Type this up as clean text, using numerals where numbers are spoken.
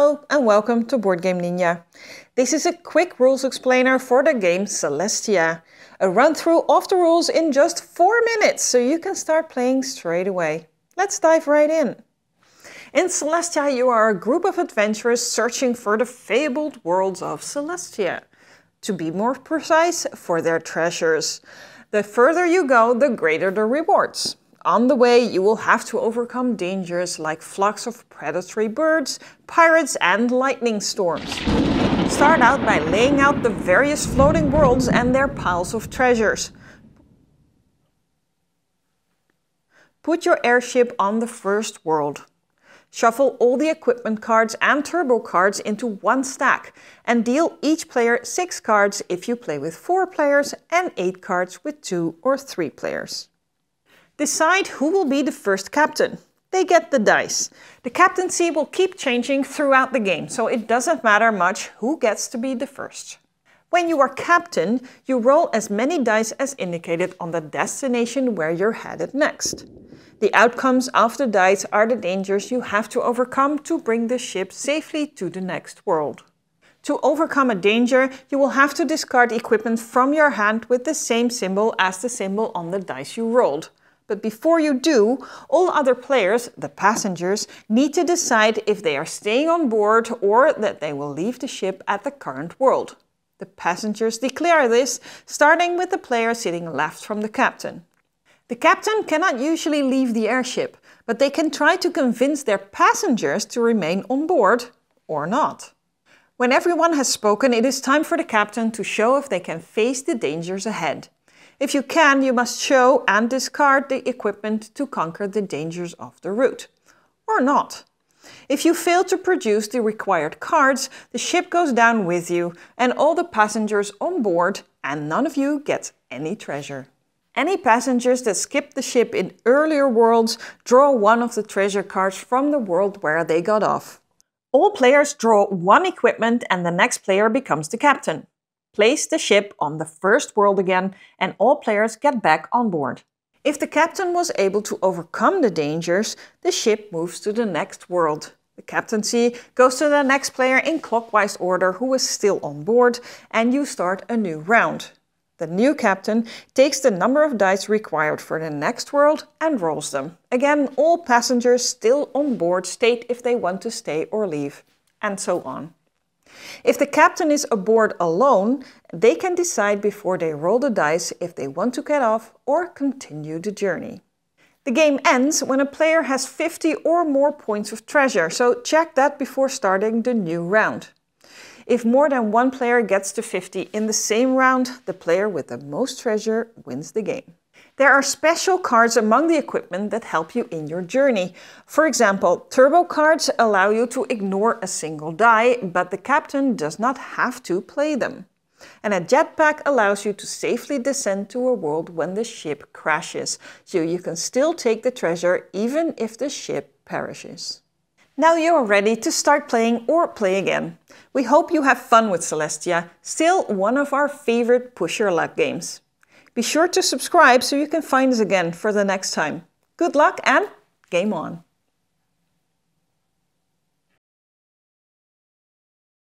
Hello and welcome to Boardgame Ninja. This is a quick rules explainer for the game Celestia. A run through of the rules in just 4 minutes so you can start playing straight away. Let's dive right in. In Celestia you are a group of adventurers searching for the fabled worlds of Celestia. To be more precise, for their treasures. The further you go, the greater the rewards. On the way, you will have to overcome dangers like flocks of predatory birds, pirates and lightning storms. Start out by laying out the various floating worlds and their piles of treasures. Put your airship on the first world. Shuffle all the equipment cards and turbo cards into one stack and deal each player 6 cards if you play with 4 players and 8 cards with 2 or 3 players. Decide who will be the first captain. They get the dice. The captaincy will keep changing throughout the game, so it doesn't matter much who gets to be the first. When you are captain, you roll as many dice as indicated on the destination where you're headed next. The outcomes of the dice are the dangers you have to overcome to bring the ship safely to the next world. To overcome a danger, you will have to discard equipment from your hand with the same symbol as the symbol on the dice you rolled. But before you do, all other players, the passengers, need to decide if they are staying on board or that they will leave the ship at the current world. The passengers declare this, starting with the player sitting left from the captain. The captain cannot usually leave the airship, but they can try to convince their passengers to remain on board, or not. When everyone has spoken, it is time for the captain to show if they can face the dangers ahead. If you can, you must show and discard the equipment to conquer the dangers of the route. Or not. If you fail to produce the required cards, the ship goes down with you and all the passengers on board, and none of you gets any treasure. Any passengers that skip the ship in earlier worlds draw one of the treasure cards from the world where they got off. All players draw one equipment and the next player becomes the captain. Place the ship on the first world again and all players get back on board. If the captain was able to overcome the dangers, the ship moves to the next world. The captaincy goes to the next player in clockwise order who is still on board, and you start a new round. The new captain takes the number of dice required for the next world and rolls them. Again, all passengers still on board state if they want to stay or leave, and so on. If the captain is aboard alone, they can decide before they roll the dice if they want to get off or continue the journey. The game ends when a player has 50 or more points of treasure, so check that before starting the new round. If more than one player gets to 50 in the same round, the player with the most treasure wins the game. There are special cards among the equipment that help you in your journey. For example, turbo cards allow you to ignore a single die, but the captain does not have to play them. And a jetpack allows you to safely descend to a world when the ship crashes, so you can still take the treasure even if the ship perishes. Now you are ready to start playing or play again. We hope you have fun with Celestia, still one of our favorite push your luck games. Be sure to subscribe so you can find us again for the next time. Good luck and game on!